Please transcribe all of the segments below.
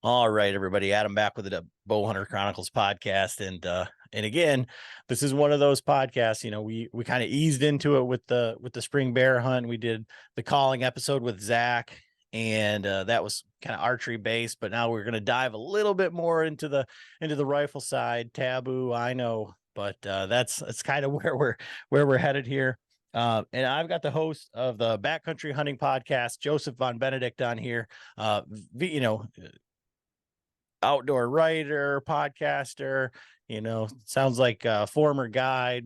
All right, everybody. Adam back with the Bowhunter Chronicles podcast, and again, this is one of those podcasts. We kind of eased into it with the spring bear hunt. We did the calling episode with Zach, and that was kind of archery based. But now we're going to dive a little bit more into the rifle side. Taboo, I know, but that's kind of where we're headed here. And I've got the host of the Backcountry Hunting Podcast, Joseph von Benedikt, on here. Outdoor writer, podcaster, sounds like a former guide,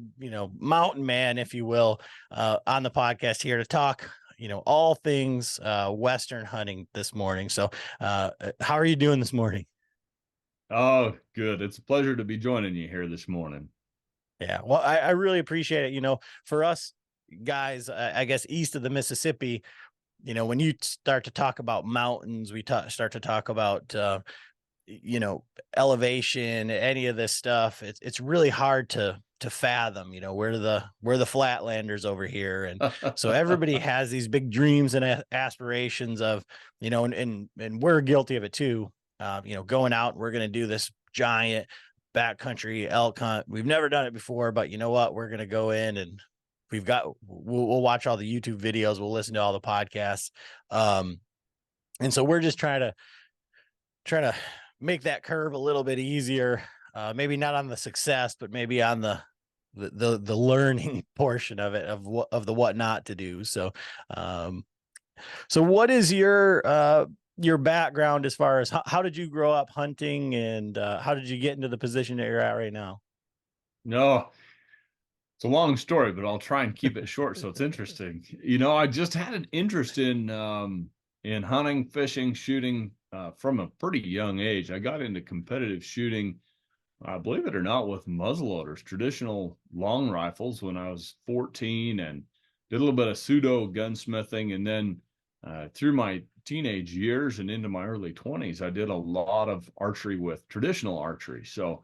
mountain man, if you will, on the podcast here to talk, all things Western hunting this morning. So how are you doing this morning? Oh, good. It's a pleasure to be joining you here this morning. Yeah, well, I really appreciate it. For us guys, I guess east of the Mississippi, when you start to talk about mountains, we start to talk about elevation, any of this stuff. It's really hard to fathom. We're the flatlanders over here, and so everybody has these big dreams and aspirations of, and we're guilty of it too. Going out, we're going to do this giant backcountry elk hunt. We've never done it before, but you know what, we're going to go in, and we'll watch all the YouTube videos, we'll listen to all the podcasts, and so we're just trying to make that curve a little bit easier. Maybe not on the success, but maybe on the learning portion of it, of the what not to do. So what is your background as far as how did you grow up hunting, and how did you get into the position that you're at right now? No, it's a long story, but I'll try and keep it short so it's interesting. I just had an interest in hunting, fishing, shooting from a pretty young age. I got into competitive shooting, believe it or not, with muzzleloaders, traditional long rifles when I was 14, and did a little bit of pseudo gunsmithing. And then through my teenage years and into my early 20s, I did a lot of archery with traditional archery. So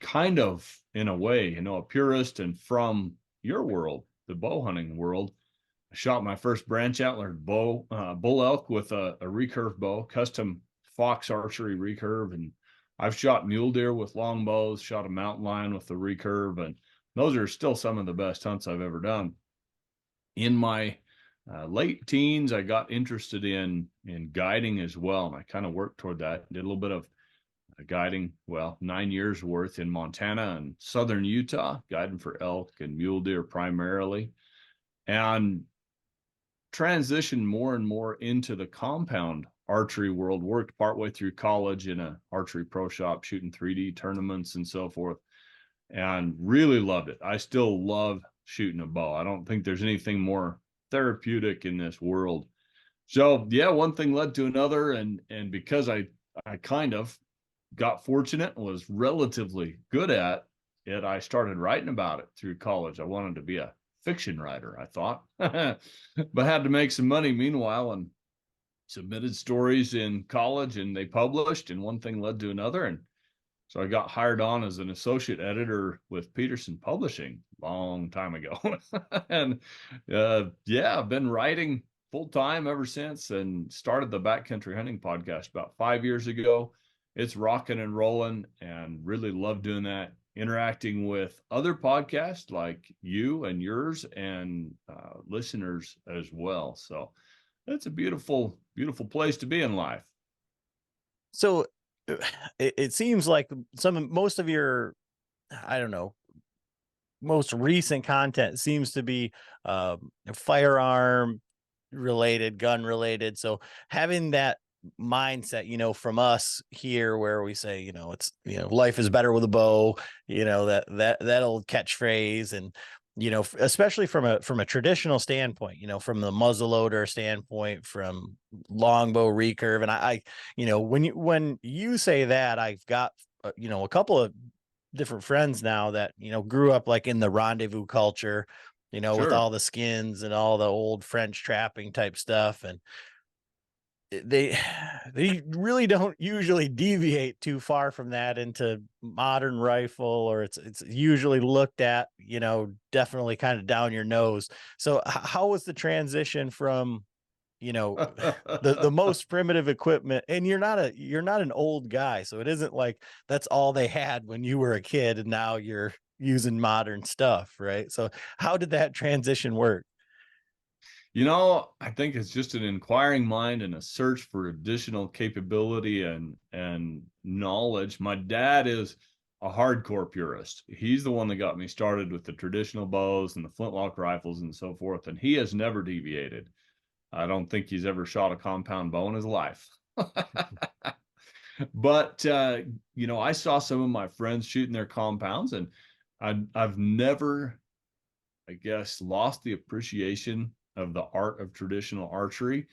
kind of, in a way, a purist. And from your world, the bow hunting world, I shot my first branch antlered bull elk with a recurve bow, custom Fox archery recurve. And I've shot mule deer with long bows, shot a mountain lion with the recurve, and those are still some of the best hunts I've ever done. In my late teens, I got interested in guiding as well, and I kind of worked toward that. Did a little bit of guiding, well, 9 years worth in Montana and southern Utah, guiding for elk and mule deer primarily, and transitioned more and more into the compound archery world. Worked partway through college in a archery pro shop, shooting 3D tournaments and so forth, and really loved it. I still love shooting a bow. I don't think there's anything more therapeutic in this world. So yeah, one thing led to another, and because I kind of got fortunate, was relatively good at it, I started writing about it through college. I wanted to be a fiction writer, I thought, but had to make some money meanwhile, and submitted stories in college, and they published, and one thing led to another. And so I got hired on as an associate editor with Peterson Publishing long time ago. And yeah, I've been writing full time ever since, and started the Backcountry Hunting Podcast about 5 years ago. It's rocking and rolling, and really love doing that, interacting with other podcasts like you and yours, and listeners as well. So that's a beautiful, beautiful place to be in life. So it seems like most of your, I don't know, most recent content seems to be firearm related, gun related. So having that mindset, from us here, where we say, it's, life is better with a bow, that old catchphrase. And especially from a traditional standpoint, from the muzzleloader standpoint, from longbow recurve. And when you say that, I've got a couple of different friends now that grew up like in the rendezvous culture, with Sure. all the skins and all the old French trapping type stuff. And they they really don't usually deviate too far from that into modern rifle, or it's usually looked at, definitely kind of down your nose. So how was the transition from the most primitive equipment, and you're not an old guy, so it isn't like that's all they had when you were a kid and now you're using modern stuff, right? So how did that transition work? I think it's just an inquiring mind and a search for additional capability and knowledge. My dad is a hardcore purist. He's the one that got me started with the traditional bows and the flintlock rifles and so forth, and he has never deviated. I don't think he's ever shot a compound bow in his life. But I saw some of my friends shooting their compounds, and I've never, I guess, lost the appreciation of the art of traditional archery.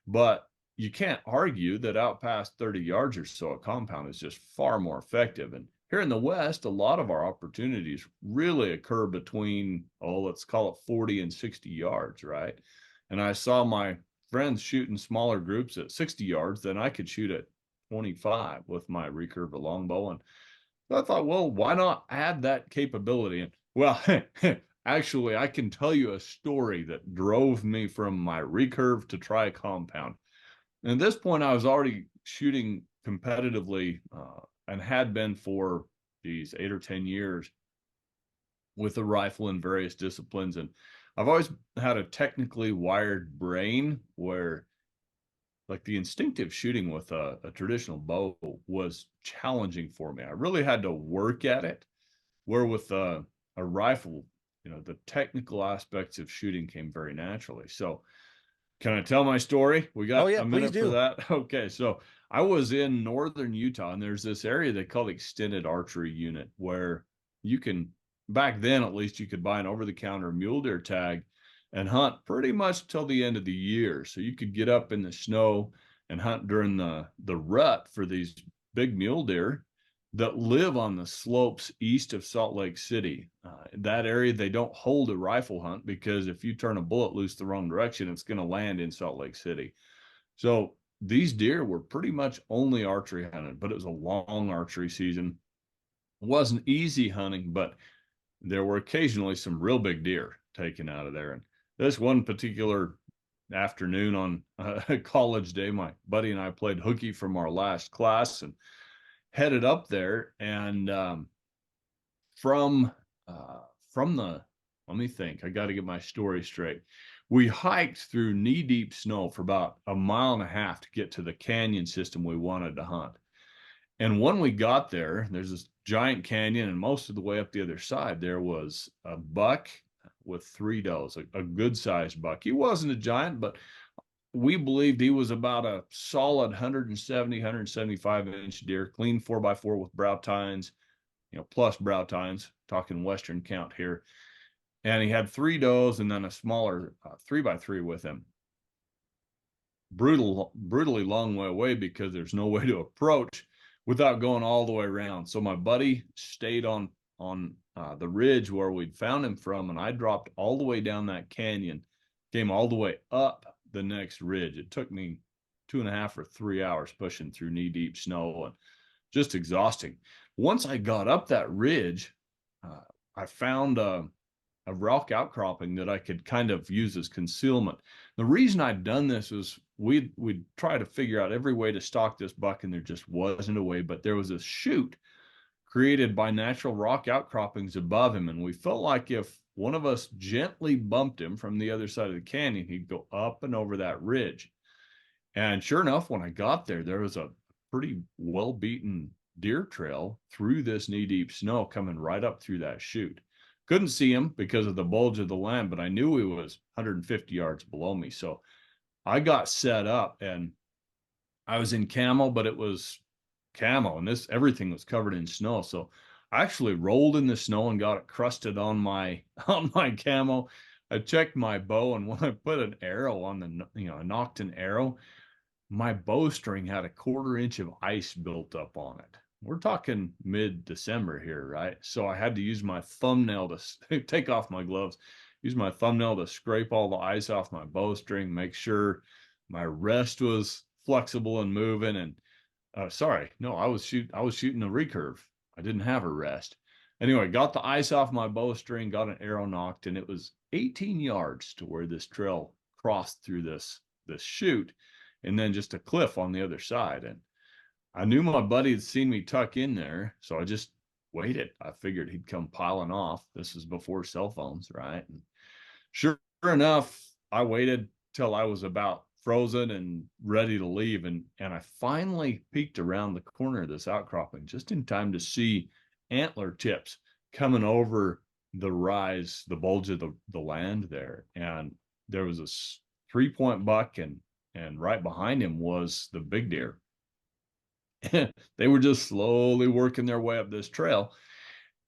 But you can't argue that out past 30 yards or so, a compound is just far more effective. And here in the West, a lot of our opportunities really occur between, let's call it 40 and 60 yards, right? And I saw my friends shooting smaller groups at 60 yards than I could shoot at 25 with my recurve longbow. And so I thought, well, why not add that capability? And well, actually, I can tell you a story that drove me from my recurve to try a compound. And at this point, I was already shooting competitively and had been for these 8 or 10 years with a rifle in various disciplines. And I've always had a technically wired brain where, like, the instinctive shooting with a traditional bow was challenging for me. I really had to work at it, where with a rifle, the technical aspects of shooting came very naturally. So can I tell my story? We Oh got yeah, a please minute for do. that. Okay, so I was in northern Utah, and there's this area they call the extended archery unit, where you can, back then at least, you could buy an over-the-counter mule deer tag and hunt pretty much till the end of the year. So you could get up in the snow and hunt during the rut for these big mule deer that live on the slopes east of Salt Lake City. That area, they don't hold a rifle hunt, because if you turn a bullet loose the wrong direction, it's going to land in Salt Lake City. So these deer were pretty much only archery hunted, but it was a long archery season. It wasn't easy hunting, but there were occasionally some real big deer taken out of there. And this one particular afternoon on a college day, my buddy and I played hooky from our last class and headed up there. And from from the let me think, I got to get my story straight. We hiked through knee deep snow for about a mile and a half to get to the canyon system we wanted to hunt. And when we got there, there's this giant canyon, and most of the way up the other side there was a buck with 3 does, a good sized buck. He wasn't a giant, but we believed he was about a solid 170 175 inch deer, clean 4x4 with brow tines, plus brow tines, talking Western count here. And he had 3 does and then a smaller 3x3 with him. Brutally long way away, because there's no way to approach without going all the way around. So my buddy stayed on the ridge where we'd found him from, and I dropped all the way down that canyon, came all the way up the next ridge. It took me 2.5 or 3 hours pushing through knee deep snow, and just exhausting. Once I got up that ridge, I found a rock outcropping that I could kind of use as concealment. The reason I'd done this was we'd try to figure out every way to stalk this buck, and there just wasn't a way. But there was a chute created by natural rock outcroppings above him, and we felt like if one of us gently bumped him from the other side of the canyon, he'd go up and over that ridge. And sure enough, when I got there, there was a pretty well-beaten deer trail through this knee-deep snow coming right up through that chute. Couldn't see him because of the bulge of the land, but I knew he was 150 yards below me. So I got set up, and I was in camo, but it was camo, and everything was covered in snow. So I actually rolled in the snow and got it crusted on my on my camo. I checked my bow, and when I put an arrow on I nocked an arrow, my bowstring had a 1/4 inch of ice built up on it. We're talking mid-December here, right? So I had to use my thumbnail to take off my gloves, use my thumbnail to scrape all the ice off my bowstring, make sure my rest was flexible and moving. And sorry, no, I was shooting a recurve. I didn't have a rest. Anyway, got the ice off my bowstring, got an arrow nocked, and it was 18 yards to where this trail crossed through this this chute and then just a cliff on the other side. And I knew my buddy had seen me tuck in there, so I just waited. I figured he'd come piling off. This is before cell phones, right? And sure enough, I waited till I was about frozen and ready to leave. And I finally peeked around the corner of this outcropping just in time to see antler tips coming over the rise, the bulge of the land there. And there was a 3-point buck, and right behind him was the big deer. They were just slowly working their way up this trail.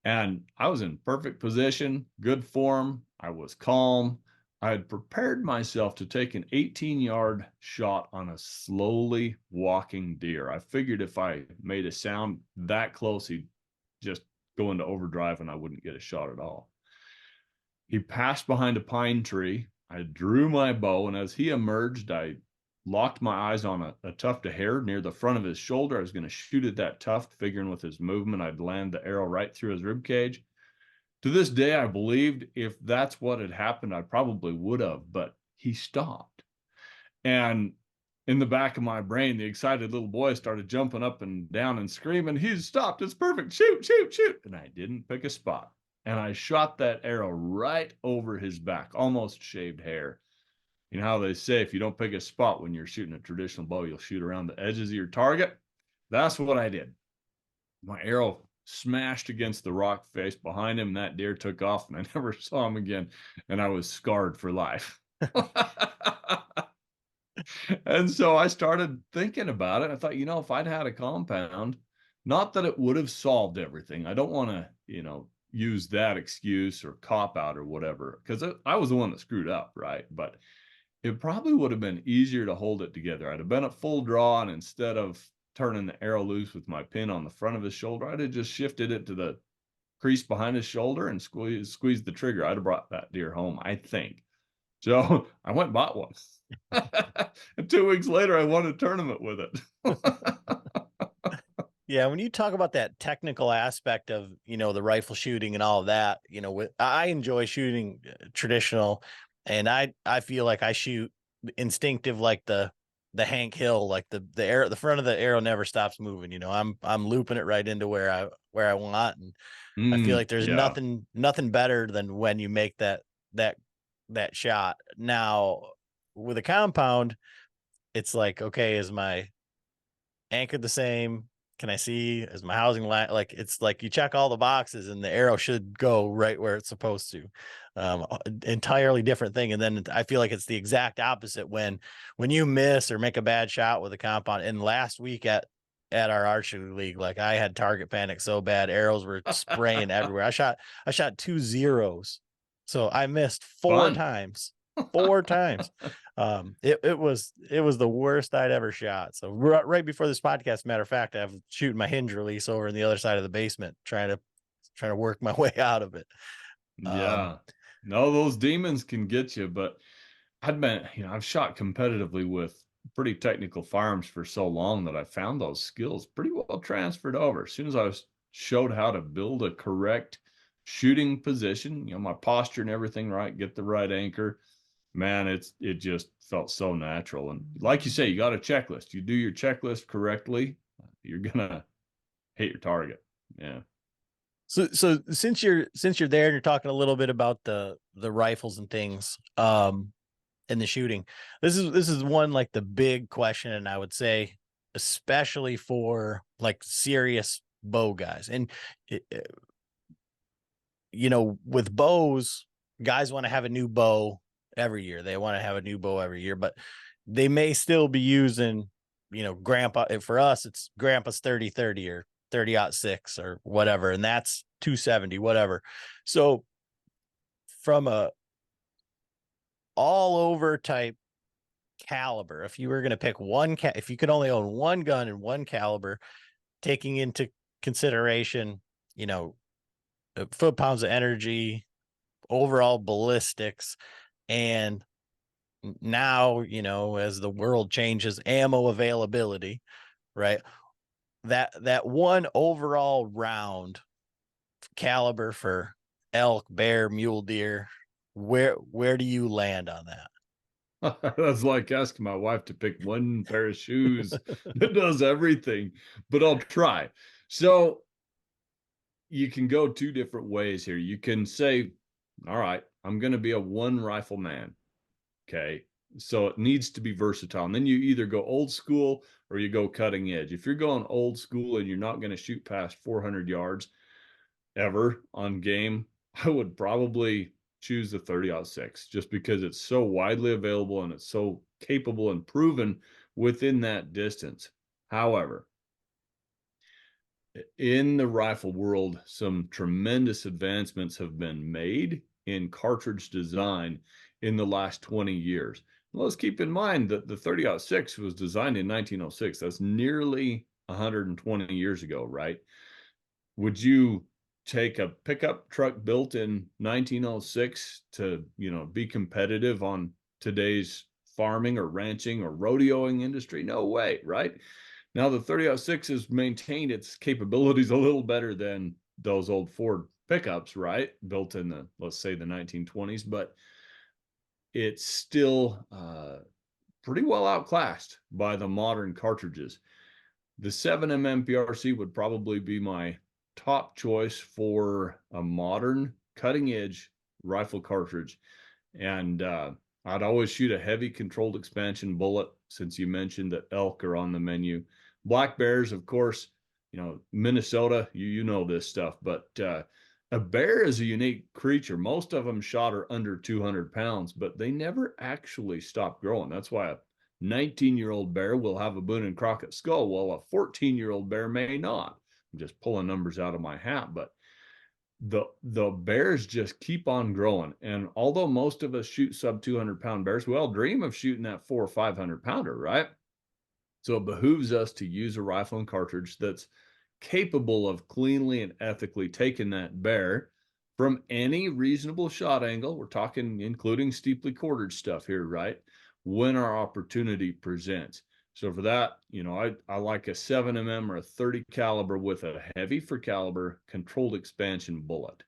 And I was in perfect position, good form. I was calm. I had prepared myself to take an 18-yard shot on a slowly walking deer. I figured if I made a sound that close, he'd just go into overdrive and I wouldn't get a shot at all. He passed behind a pine tree. I drew my bow, and as he emerged, I locked my eyes on a tuft of hair near the front of his shoulder. I was going to shoot at that tuft, figuring with his movement, I'd land the arrow right through his rib cage. To this day, I believed if that's what had happened, I probably would have, but he stopped. And in the back of my brain, the excited little boy started jumping up and down and screaming, "He's stopped. It's perfect. Shoot, shoot, shoot." And I didn't pick a spot. And I shot that arrow right over his back, almost shaved hair. You know how they say if you don't pick a spot when you're shooting a traditional bow, you'll shoot around the edges of your target? That's what I did. My arrow smashed against the rock face behind him, and that deer took off, and I never saw him again, and I was scarred for life. And so I started thinking about it. I thought, if I'd had a compound, not that it would have solved everything. I don't want to, use that excuse or cop out or whatever, because I was the one that screwed up, right? But it probably would have been easier to hold it together. I'd have been at full draw, and instead of turning the arrow loose with my pin on the front of his shoulder, I'd have just shifted it to the crease behind his shoulder and squeezed the trigger. I'd have brought that deer home, I think. So I went and bought one. And 2 weeks later, I won a tournament with it. Yeah, when you talk about that technical aspect of, the rifle shooting and all of that, I enjoy shooting traditional, and I feel like I shoot instinctive, like the Hank Hill, like the arrow, the front of the arrow never stops moving. I'm looping it right into where I want, and I feel like there's Yeah. nothing better than when you make that shot. Now with a compound, it's like, okay, is my anchored the same? Can I see? Is my housing line, like, it's like you check all the boxes and the arrow should go right where it's supposed to. Entirely different thing. And then I feel like it's the exact opposite when you miss or make a bad shot with a compound. And last week at our archery league, like, I had target panic so bad, arrows were spraying everywhere. I shot 2 zeros. So I missed 4 times. 4 times. It was the worst I'd ever shot. So right before this podcast, matter of fact, I was shooting my hinge release over in the other side of the basement, trying to work my way out of it. Yeah. No, those demons can get you, but I've shot competitively with pretty technical firearms for so long that I found those skills pretty well transferred over. As soon as I showed how to build a correct shooting position, my posture and everything right, get the right anchor, man, it just felt so natural. And like you say, you got a checklist. You do your checklist correctly, you're gonna hit your target. Yeah. So since you're there and you're talking a little bit about the rifles and things, and the shooting, this is one, like, the big question, and I would say especially for like serious bow guys. And with bows, guys want to have a new bow every year. They want to have a new bow every year, but they may still be using, grandpa. For us, it's grandpa's 30-30 or 30-06 or whatever, and that's 270, whatever. So from a all over type caliber, if you were going to pick if you could only own one gun and one caliber, taking into consideration, foot-pounds of energy, overall ballistics, and now, as the world changes, ammo availability, right? That one overall round caliber for elk, bear, mule deer, where do you land on that? That's like asking my wife to pick one pair of shoes that does everything, but I'll try. So you can go two different ways here. You can say, all right, I'm going to be a one rifle man. Okay. So it needs to be versatile. And then you either go old school or you go cutting edge. If you're going old school and you're not going to shoot past 400 yards ever on game, I would probably choose the 30-06 just because it's so widely available and it's so capable and proven within that distance. However, in the rifle world, some tremendous advancements have been made in cartridge design in the last 20 years. Let's keep in mind that the 30-06 was designed in 1906. That's nearly 120 years ago, right? Would you take a pickup truck built in 1906 to, be competitive on today's farming or ranching or rodeoing industry? No way, right? Now the 30-06 has maintained its capabilities a little better than those old Ford pickups, right? Built in the, let's say, the 1920s, but it's still pretty well outclassed by the modern cartridges. The 7mm PRC would probably be my top choice for a modern cutting edge rifle cartridge. And I'd always shoot a heavy controlled expansion bullet, since you mentioned that elk are on the menu. Black bears, of course, Minnesota, you know this stuff, but a bear is a unique creature. Most of them shot are under 200 pounds, but they never actually stop growing. That's why a 19-year-old bear will have a Boone and Crockett skull, while a 14-year-old bear may not. I'm just pulling numbers out of my hat, but the bears just keep on growing. And although most of us shoot sub 200-pound bears, we all dream of shooting that 400 or 500-pounder, right? So it behooves us to use a rifle and cartridge that's capable of cleanly and ethically taking that bear from any reasonable shot angle. We're talking including steeply quartered stuff here, right? When our opportunity presents. So for that, I like a 7mm or a 30 caliber with a heavy for caliber controlled expansion bullet.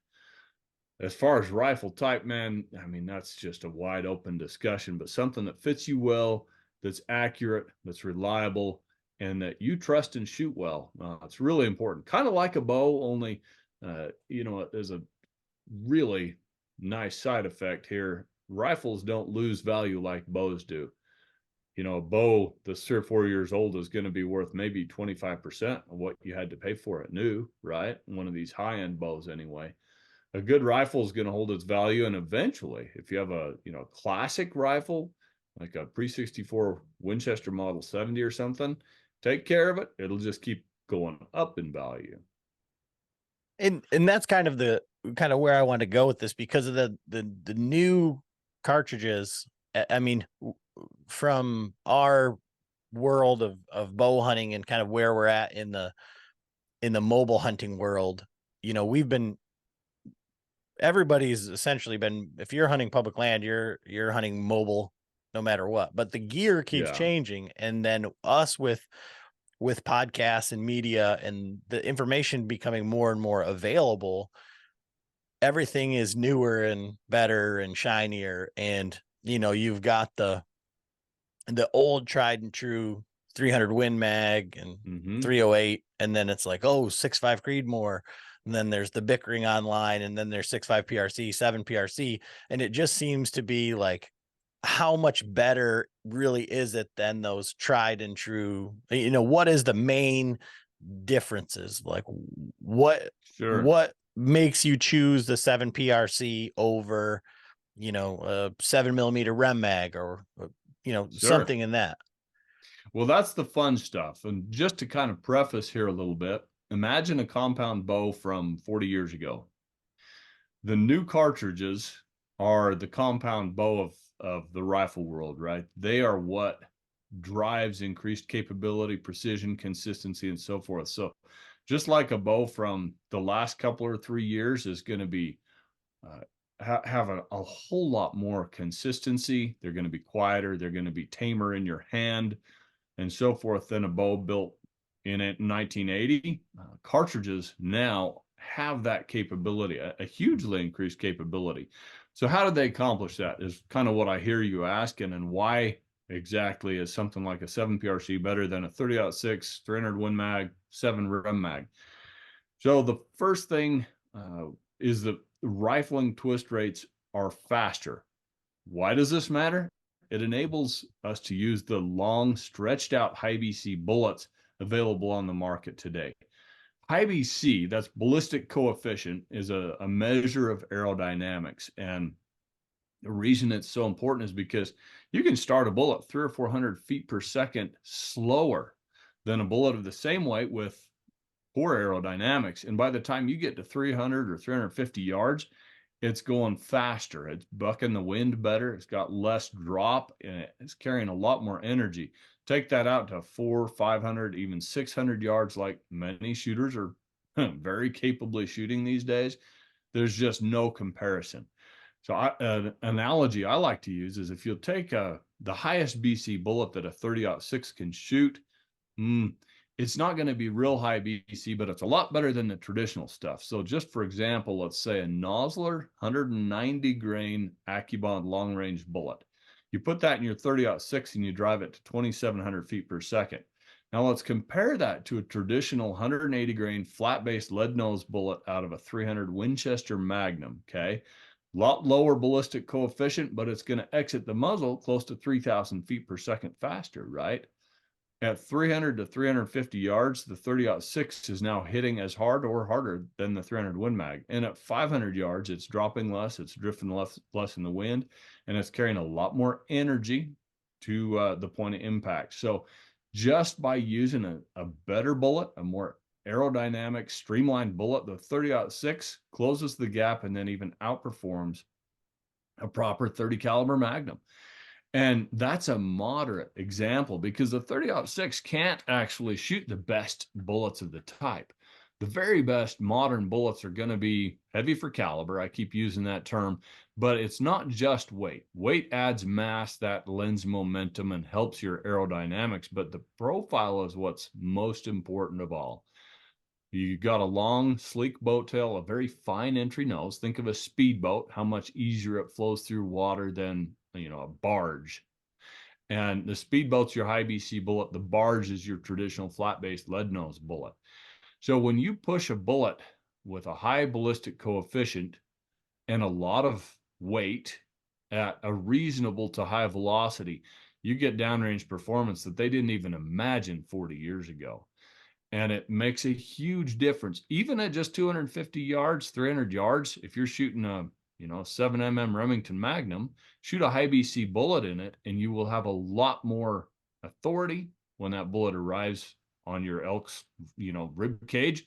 As far as rifle type, man, I mean, that's just a wide open discussion, but something that fits you well, that's accurate, that's reliable, and that you trust and shoot well. It's really important. Kind of like a bow, only, there's a really nice side effect here. Rifles don't lose value like bows do. A bow that's 3 or 4 years old is going to be worth maybe 25% of what you had to pay for it new, right? One of these high-end bows anyway. A good rifle is going to hold its value, and eventually, if you have a classic rifle like a pre-64 Winchester Model 70 or something, take care of it. It'll just keep going up in value. And that's kind of where I want to go with this, because of the new cartridges. I mean, from our world of bow hunting and kind of where we're at in the mobile hunting world, everybody's essentially been, if you're hunting public land, you're hunting mobile no matter what. But the gear keeps changing, and then us with podcasts and media and the information becoming more and more available, everything is newer and better and shinier. And you've got the old tried and true 300 Win Mag and 308, and then it's like, oh, 6.5 Creedmoor, and then there's the bickering online, and then there's 6.5 PRC, 7 PRC, and it just seems to be like, how much better really is it than those tried and true? What is the main differences? Like, what makes you choose the 7 PRC over a 7mm Rem Mag, or something in that? Well, that's the fun stuff. And just to kind of preface here a little bit, imagine a compound bow from 40 years ago. The new cartridges are the compound bow of the rifle world, right? They are what drives increased capability, precision, consistency, and so forth. So just like a bow from the last couple or 3 years is going to be have a whole lot more consistency. They're going to be quieter. They're going to be tamer in your hand and so forth than a bow built in 1980. Cartridges now have that capability, a hugely increased capability. So how did they accomplish that is kind of what I hear you asking, and why exactly is something like a 7 PRC better than a 30-06, 300 Win Mag, 7 Rem Mag? So the first thing is that rifling twist rates are faster. Why does this matter? It enables us to use the long, stretched out high BC bullets available on the market today. High BC, that's ballistic coefficient, is a measure of aerodynamics. And the reason it's so important is because you can start a bullet 300 or 400 feet per second slower than a bullet of the same weight with poor aerodynamics. And by the time you get to 300 or 350 yards, it's going faster. It's bucking the wind better. It's got less drop, and it's carrying a lot more energy. Take that out to 400, 500, even 600 yards, like many shooters are very capably shooting these days. There's just no comparison. So an analogy I like to use is if you'll take the highest BC bullet that a 30-06 can shoot, it's not going to be real high BC, but it's a lot better than the traditional stuff. So just for example, let's say a Nosler 190 grain AccuBond long range bullet. You put that in your 30-06 and you drive it to 2,700 feet per second. Now let's compare that to a traditional 180 grain flat based lead nose bullet out of a 300 Winchester Magnum. Okay. A lot lower ballistic coefficient, but it's going to exit the muzzle close to 3,000 feet per second faster, right? At 300 to 350 yards, the 30-06 is now hitting as hard or harder than the 300 Win Mag. And at 500 yards, it's dropping less, it's drifting less in the wind, and it's carrying a lot more energy to the point of impact. So just by using a better bullet, a more aerodynamic, streamlined bullet, the 30-06 closes the gap and then even outperforms a proper 30 caliber Magnum. And that's a moderate example because the 30-06 can't actually shoot the best bullets of the type. The very best modern bullets are going to be heavy for caliber. I keep using that term, but it's not just weight. Weight adds mass that lends momentum and helps your aerodynamics, but the profile is what's most important of all. You got a long, sleek boat tail, a very fine entry nose. Think of a speedboat, how much easier it flows through water than a barge. And the speedboat's your high BC bullet. The barge is your traditional flat-based lead nose bullet. So when you push a bullet with a high ballistic coefficient and a lot of weight at a reasonable to high velocity, you get downrange performance that they didn't even imagine 40 years ago. And it makes a huge difference, even at just 250 yards, 300 yards. If you're shooting a 7mm Remington Magnum, shoot a high BC bullet in it, and you will have a lot more authority when that bullet arrives on your elk's rib cage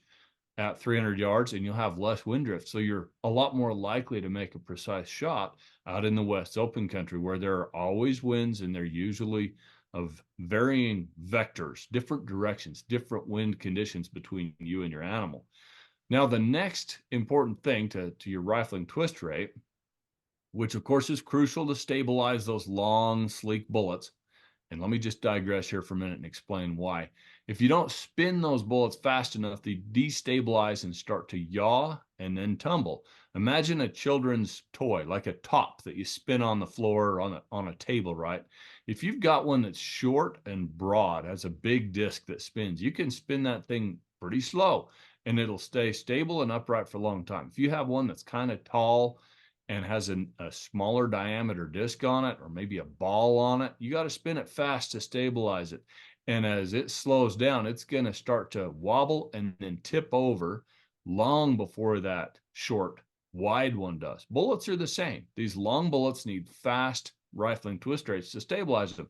at 300 yards, and you'll have less wind drift. So you're a lot more likely to make a precise shot out in the West open country, where there are always winds, and they're usually of varying vectors, different directions, different wind conditions between you and your animal. Now, the next important thing to your rifling twist rate, which of course is crucial to stabilize those long, sleek bullets. And let me just digress here for a minute and explain why. If you don't spin those bullets fast enough, they destabilize and start to yaw and then tumble. Imagine a children's toy, like a top that you spin on the floor or on a table, right? If you've got one that's short and broad, has a big disc that spins, you can spin that thing pretty slow and it'll stay stable and upright for a long time. If you have one that's kind of tall and has a smaller diameter disc on it, or maybe a ball on it, you got to spin it fast to stabilize it. And as it slows down, it's going to start to wobble and then tip over long before that short, wide one does. Bullets are the same. These long bullets need fast rifling twist rates to stabilize them.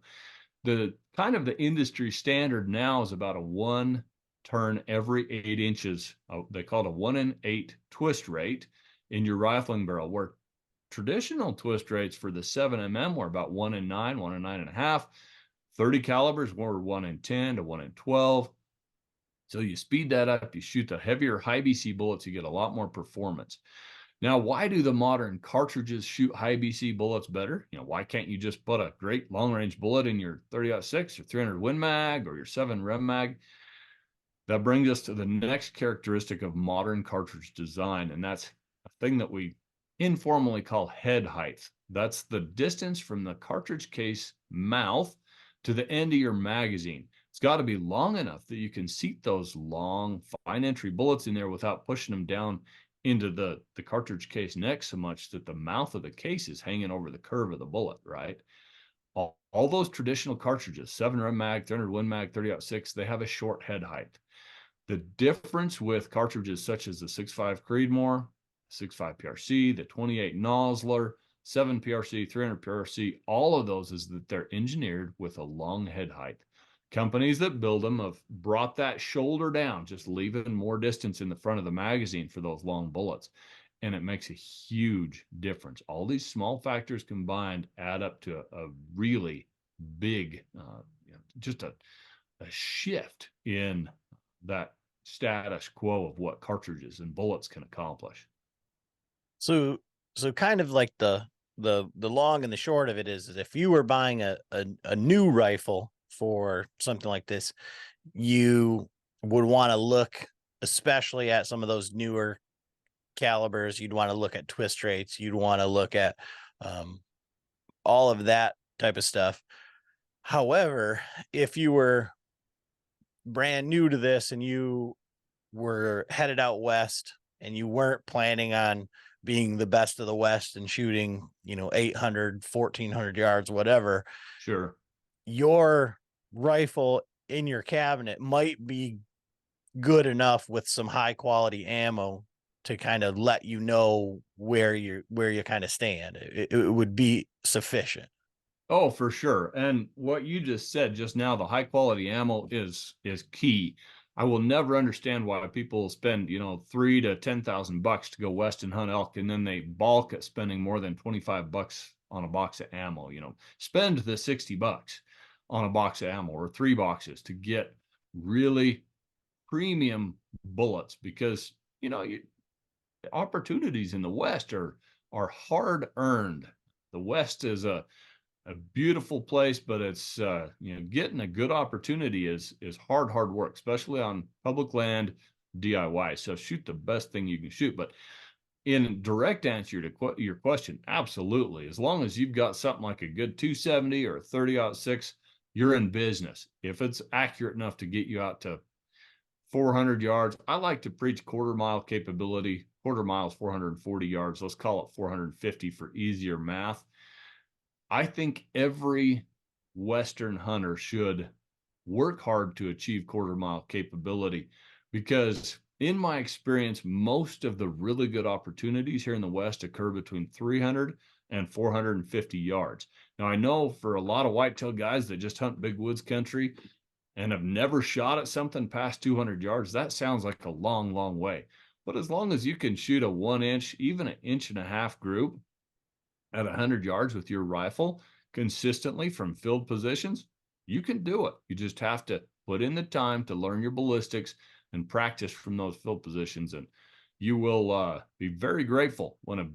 The kind of the industry standard now is about a 1 turn every 8 inches. They call it a 1 in 8 twist rate in your rifling barrel, where traditional twist rates for the 7mm were about 1 in 9, 1 in 9.5. 30 calibers were 1 in 10 to 1 in 12. So you speed that up, you shoot the heavier high BC bullets, you get a lot more performance. Now, why do the modern cartridges shoot high BC bullets better? Why can't you just put a great long range bullet in your 30-06 or 300 Win Mag or your 7 Rem Mag? That brings us to the next characteristic of modern cartridge design, and that's a thing that we informally call head height. That's the distance from the cartridge case mouth to the end of your magazine. It's got to be long enough that you can seat those long, fine entry bullets in there without pushing them down into the cartridge case neck so much that the mouth of the case is hanging over the curve of the bullet, right? All those traditional cartridges, 7 mag, 300 Win Mag, 30-06, they have a short head height. The difference with cartridges such as the 6.5 Creedmoor, 6.5 PRC, the 28 Nosler, 7 PRC, 300 PRC, all of those is that they're engineered with a long head height. Companies that build them have brought that shoulder down, just leaving more distance in the front of the magazine for those long bullets. And it makes a huge difference. All these small factors combined add up to a really big, just a shift in that status quo of what cartridges and bullets can accomplish. So kind of like the long and the short of it is if you were buying a new rifle for something like this, you would want to look especially at some of those newer calibers. You'd want to look at twist rates. You'd want to look at all of that type of stuff. However, if you were brand new to this and you were headed out west and you weren't planning on being the best of the West and shooting, 800, 1400 yards, whatever. Sure. Your rifle in your cabinet might be good enough with some high quality ammo to kind of let you know where you kind of stand. It would be sufficient. Oh, for sure. And what you just said just now, the high quality ammo is key. I will never understand why people spend, $3,000 to $10,000 to go west and hunt elk, and then they balk at spending more than $25 on a box of ammo. Spend the $60 on a box of ammo or 3 boxes to get really premium bullets, because opportunities in the West are hard earned. The West is a beautiful place, but it's getting a good opportunity is hard work, especially on public land DIY. So shoot the best thing you can shoot. But in direct answer to your question, absolutely. As long as you've got something like a good 270 or a 30-06, you're in business. If it's accurate enough to get you out to 400 yards, I like to preach quarter mile capability. Quarter mile is 440 yards. Let's call it 450 for easier math. I think every Western hunter should work hard to achieve quarter mile capability, because in my experience, most of the really good opportunities here in the West occur between 300 and 450 yards. Now, I know for a lot of whitetail guys that just hunt big woods country and have never shot at something past 200 yards, that sounds like a long, long way. But as long as you can shoot a 1 inch, even an 1.5 inch group at 100 yards with your rifle consistently from field positions, you can do it. You just have to put in the time to learn your ballistics and practice from those field positions. And you will be very grateful when a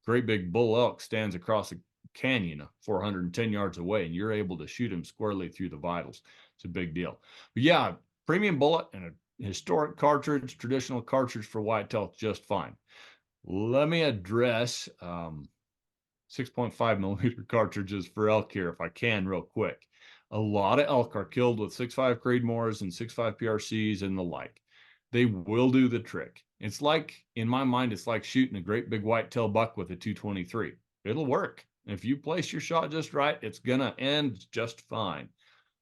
great big bull elk stands across a canyon 410 yards away and you're able to shoot him squarely through the vitals. It's a big deal. But yeah, premium bullet and a historic cartridge, traditional cartridge for whitetail, just fine. Let me address 6.5 millimeter cartridges for elk here, if I can, real quick. A lot of elk are killed with 6.5 Creedmoors and 6.5 PRCs and the like. They will do the trick. It's like, in my mind, it's like shooting a great big whitetail buck with a 223. It'll work. If you place your shot just right, it's gonna end just fine.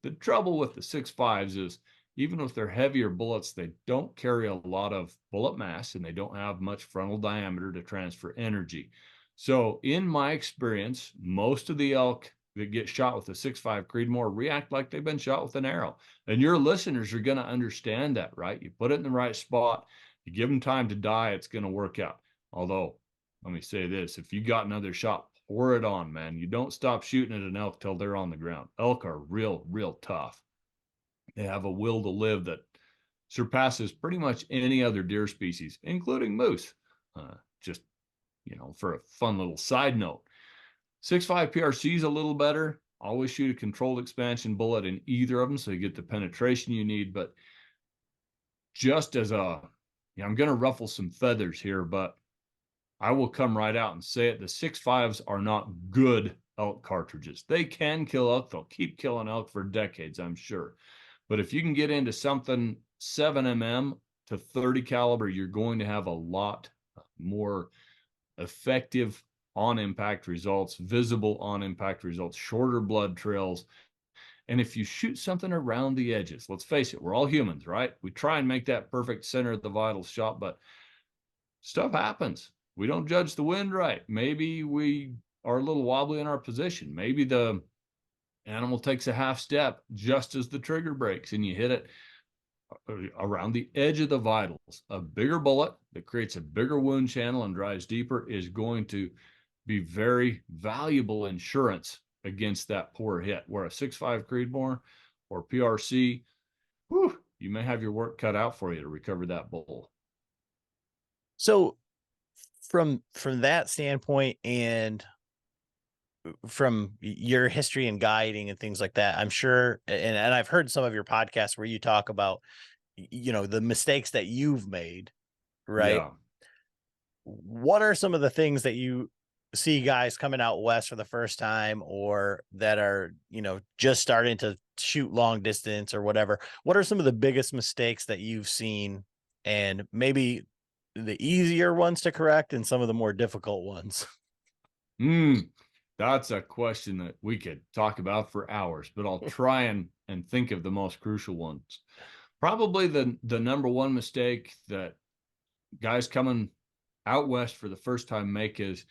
The trouble with the 6.5s is, even with their heavier bullets, they don't carry a lot of bullet mass and they don't have much frontal diameter to transfer energy. So in my experience, most of the elk that get shot with a 6.5 Creedmoor react like they've been shot with an arrow. And your listeners are going to understand that, right? You put it in the right spot, you give them time to die, it's going to work out. Although, let me say this, if you got another shot, pour it on, man. You don't stop shooting at an elk till they're on the ground. Elk are real, real tough. They have a will to live that surpasses pretty much any other deer species, including moose. Just for a fun little side note, 6.5 PRC is a little better. Always shoot a controlled expansion bullet in either of them so you get the penetration you need. But just as I'm going to ruffle some feathers here, but I will come right out and say it. The 6.5s are not good elk cartridges. They can kill elk. They'll keep killing elk for decades, I'm sure. But if you can get into something 7 to 30 caliber, you're going to have a lot more effective on impact results, visible on impact results, shorter blood trails. And if you shoot something around the edges, let's face it, we're all humans, right? We try and make that perfect center of the vital shot, but stuff happens. We don't judge the wind right. Maybe we are a little wobbly in our position. Maybe the animal takes a half step just as the trigger breaks and you hit it around the edge of the vitals. A bigger bullet that creates a bigger wound channel and drives deeper is going to be very valuable insurance against that poor hit. Where a 6.5 Creedmoor or PRC, whew, you may have your work cut out for you to recover that bull. So from that standpoint, and from your history and guiding and things like that, I'm sure, and I've heard some of your podcasts where you talk about, the mistakes that you've made, right? Yeah. What are some of the things that you see guys coming out west for the first time, or that are, just starting to shoot long distance or whatever? What are some of the biggest mistakes that you've seen, and maybe the easier ones to correct and some of the more difficult ones? That's a question that we could talk about for hours, but I'll try and think of the most crucial ones. Probably the number one mistake that guys coming out west for the first time make is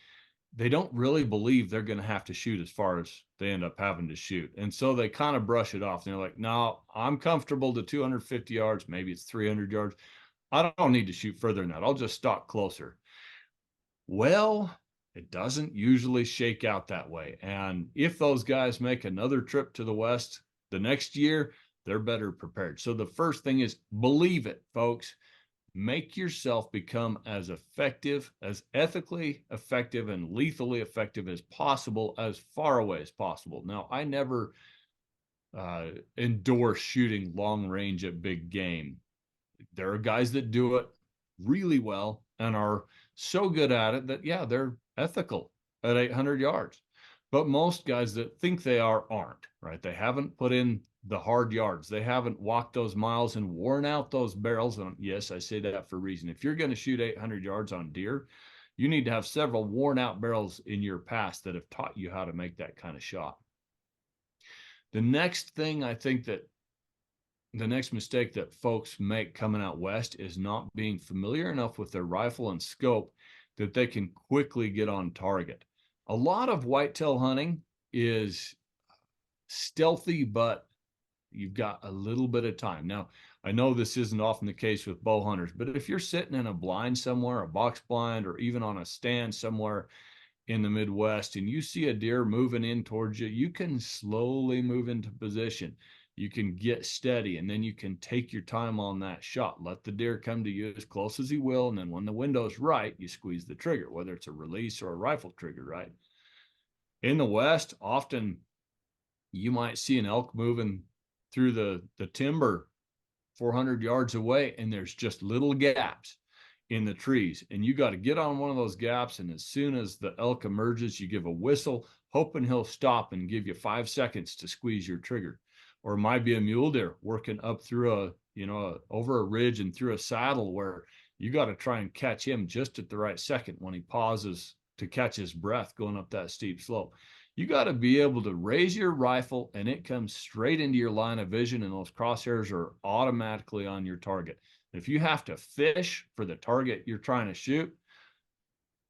they don't really believe they're going to have to shoot as far as they end up having to shoot. And so they kind of brush it off. And they're like, no, I'm comfortable to 250 yards. Maybe it's 300 yards. I don't need to shoot further than that. I'll just stalk closer. Well, it doesn't usually shake out that way. And if those guys make another trip to the West the next year, they're better prepared. So the first thing is believe it, folks. Make yourself become as effective, as ethically effective and lethally effective as possible, as far away as possible. Now, I never endorse shooting long range at big game. There are guys that do it really well and are so good at it that, yeah, they're ethical at 800 yards. But most guys that think they aren't, right? They haven't put in the hard yards. They haven't walked those miles and worn out those barrels. And yes, I say that for a reason. If you're going to shoot 800 yards on deer, you need to have several worn out barrels in your past that have taught you how to make that kind of shot. The next thing I think that the next mistake that folks make coming out west is not being familiar enough with their rifle and scope that they can quickly get on target. A lot of whitetail hunting is stealthy, but you've got a little bit of time. Now, I know this isn't often the case with bow hunters, but if you're sitting in a blind somewhere, a box blind, or even on a stand somewhere in the Midwest, and you see a deer moving in towards you, you can slowly move into position. You can get steady, and then you can take your time on that shot. Let the deer come to you as close as he will, and then when the window's right, you squeeze the trigger, whether it's a release or a rifle trigger, right? In the West, often you might see an elk moving through the timber 400 yards away, and there's just little gaps in the trees. And you got to get on one of those gaps, and as soon as the elk emerges, you give a whistle, hoping he'll stop and give you 5 seconds to squeeze your trigger. Or it might be a mule deer working up through over a ridge and through a saddle where you got to try and catch him just at the right second when he pauses to catch his breath going up that steep slope. You got to be able to raise your rifle and it comes straight into your line of vision, and those crosshairs are automatically on your target. If you have to fish for the target you're trying to shoot,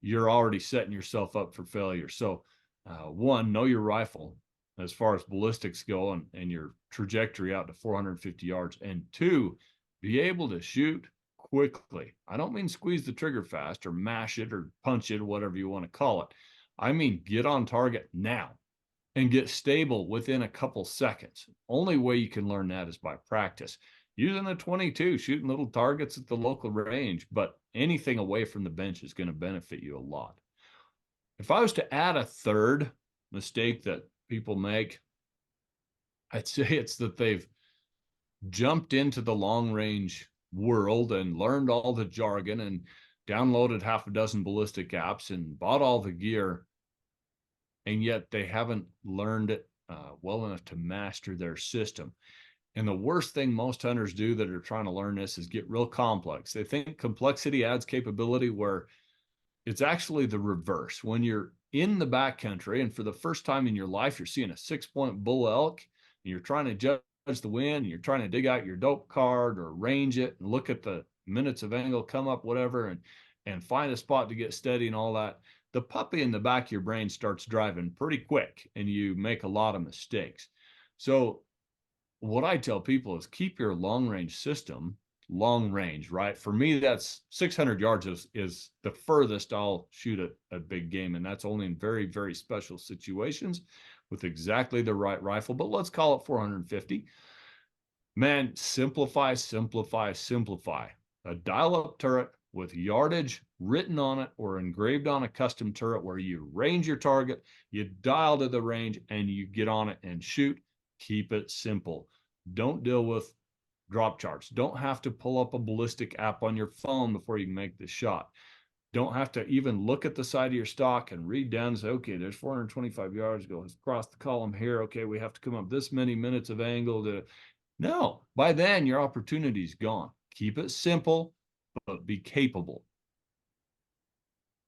you're already setting yourself up for failure. So one, know your rifle as far as ballistics go and your trajectory out to 450 yards. And two, be able to shoot quickly. I don't mean squeeze the trigger fast or mash it or punch it, whatever you want to call it. I mean, get on target now and get stable within a couple seconds. Only way you can learn that is by practice. Using a 22, shooting little targets at the local range, but anything away from the bench is going to benefit you a lot. If I was to add a third mistake that people make, I'd say it's that they've jumped into the long range world and learned all the jargon, and downloaded half a dozen ballistic apps and bought all the gear, and yet they haven't learned it well enough to master their system. And the worst thing most hunters do that are trying to learn this is get real complex. They think complexity adds capability, where it's actually the reverse. When you're in the backcountry and for the first time in your life, you're seeing a 6-point bull elk, and you're trying to judge the wind, and you're trying to dig out your dope card or range it and look at the minutes of angle, come up, whatever, and find a spot to get steady and all that. The puppy in the back of your brain starts driving pretty quick, and you make a lot of mistakes. So what I tell people is keep your long range system long range, right? For me, that's 600 yards is the furthest I'll shoot a big game. And that's only in very, very special situations with exactly the right rifle, but let's call it 450. Man, simplify, simplify, simplify. A dial-up turret with yardage written on it or engraved on a custom turret, where you range your target, you dial to the range, and you get on it and shoot. Keep it simple. Don't deal with drop charts. Don't have to pull up a ballistic app on your phone before you can make the shot. Don't have to even look at the side of your stock and read down and say, okay, there's 425 yards, go across the column here. Okay, we have to come up this many minutes of angle to. No, by then your opportunity's gone. Keep it simple, but be capable.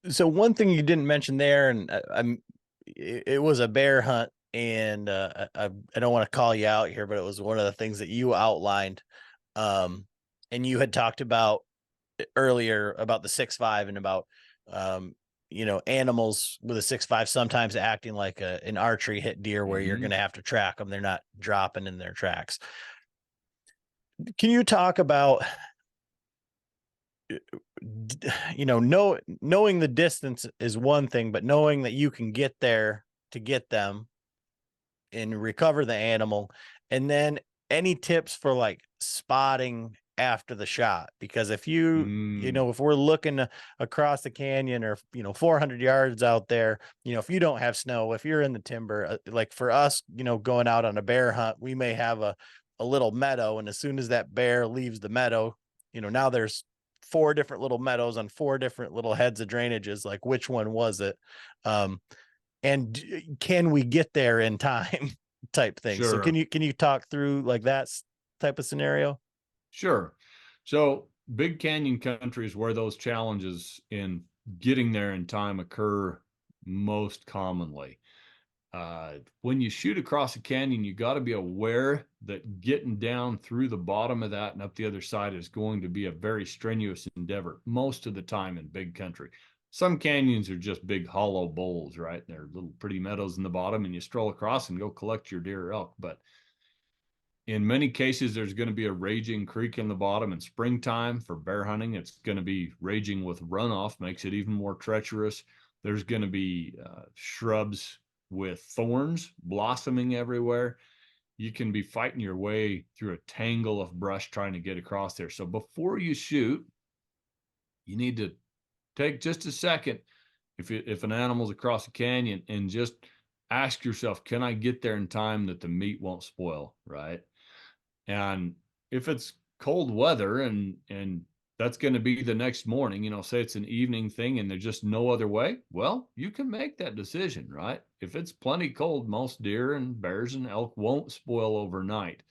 So one thing you didn't mention there, and it was a bear hunt, and I don't want to call you out here, but it was one of the things that you outlined. And you had talked about earlier about the 6.5 and about animals with a 6.5 sometimes acting like an archery hit deer, where you're going to have to track them. They're not dropping in their tracks. Can you talk about knowing the distance is one thing, but knowing that you can get there to get them and recover the animal, and then any tips for like spotting after the shot? Because if if we're looking across the canyon, or 400 yards out there, if you don't have snow, if you're in the timber, like for us, going out on a bear hunt, we may have a little meadow, and as soon as that bear leaves the meadow, now there's 4 different little meadows on 4 different little heads of drainages. Like, which one was it? And can we get there in time? Type thing. Sure. So can you talk through like that type of scenario? Sure. So big canyon country is where those challenges in getting there in time occur most commonly. When you shoot across a canyon, you got to be aware that getting down through the bottom of that and up the other side is going to be a very strenuous endeavor most of the time in big country. Some canyons are just big hollow bowls, right? They're little pretty meadows in the bottom, and you stroll across and go collect your deer or elk. But in many cases, there's going to be a raging creek in the bottom. In springtime for bear hunting, it's going to be raging with runoff, makes it even more treacherous. There's going to be shrubs with thorns blossoming everywhere. You can be fighting your way through a tangle of brush trying to get across there. So before you shoot, you need to take just a second, if an animal's across a canyon, and just ask yourself, can I get there in time that the meat won't spoil, right? And if it's cold weather and that's going to be the next morning, say it's an evening thing and there's just no other way, well, you can make that decision, right? If it's plenty cold, most deer and bears and elk won't spoil overnight.